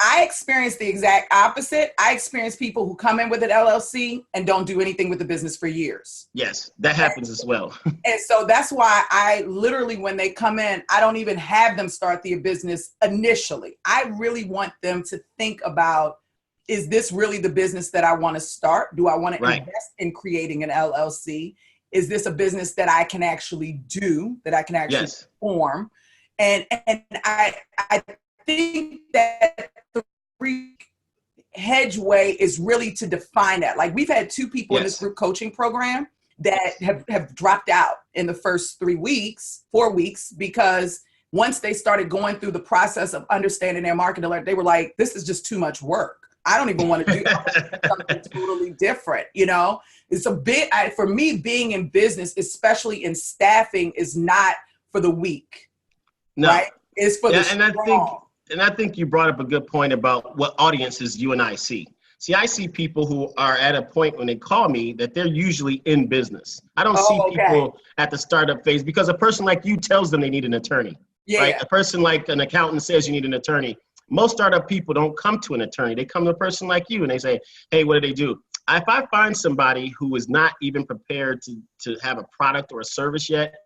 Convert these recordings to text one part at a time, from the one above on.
I experience the exact opposite. I experience people who come in with an LLC and don't do anything with the business for years. Yes, that happens as well. And so that's why I literally, when they come in, I don't even have them start the business initially. I really want them to think about, is this really the business that I want to start? Do I want to invest in creating an LLC? Is this a business that I can actually do, that I can actually form? And I think that the hedgeway is really to define that. Like, we've had 2 people in this group coaching program that have dropped out in the first 4 weeks, because once they started going through the process of understanding their market, they were like, this is just too much work. I don't even want to do something totally different. You know, it's a bit, for me, being in business, especially in staffing, is not for the weak. No. Right? It's for the strong. And I think you brought up a good point about what audiences you and I see. See, I see people who are at a point when they call me that they're usually in business. I don't see people at the startup phase, because a person like you tells them they need an attorney. Right? A person like an accountant says you need an attorney. Most startup people don't come to an attorney. They come to a person like you and they say, hey, what do they do? If I find somebody who is not even prepared to have a product or a service yet,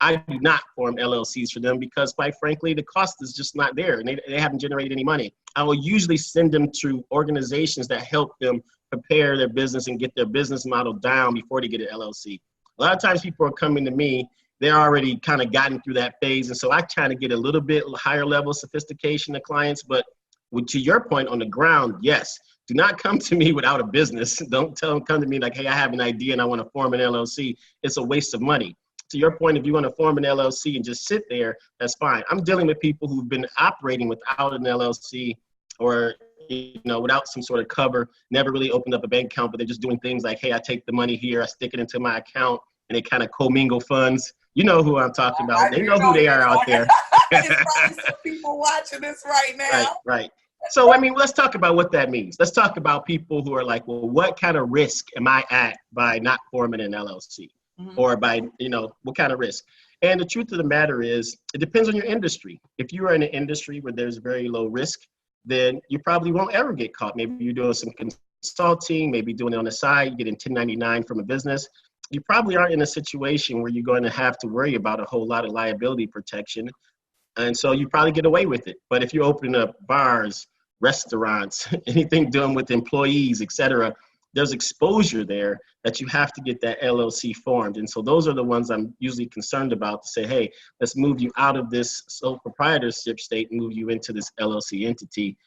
I do not form LLCs for them, because quite frankly, the cost is just not there and they haven't generated any money. I will usually send them to organizations that help them prepare their business and get their business model down before they get an LLC. A lot of times people are coming to me, they're already kind of gotten through that phase. And so I try to get a little bit higher level sophistication of clients. But to your point on the ground, yes, do not come to me without a business. Don't come to me like, hey, I have an idea and I want to form an LLC. It's a waste of money. To your point, if you want to form an LLC and just sit there, that's fine. I'm dealing with people who've been operating without an LLC, or without some sort of cover, never really opened up a bank account, but they're just doing things like, hey, I take the money here, I stick it into my account, and they kind of commingle funds. You know who I'm talking about. They know who they are out there. There's probably some people watching this right now. Right. So, I mean, let's talk about what that means. Let's talk about people who are like, well, what kind of risk am I at by not forming an LLC? Or by, what kind of risk? And the truth of the matter is, it depends on your industry. If you are in an industry where there's very low risk, then you probably won't ever get caught. Maybe you're doing some consulting, maybe doing it on the side, you get in 1099 from a business. You probably aren't in a situation where you're going to have to worry about a whole lot of liability protection. And so you probably get away with it. But if you're opening up bars, restaurants, anything done with employees, et cetera, there's exposure there that you have to get that LLC formed. And so those are the ones I'm usually concerned about, to say, hey, let's move you out of this sole proprietorship state and move you into this LLC entity.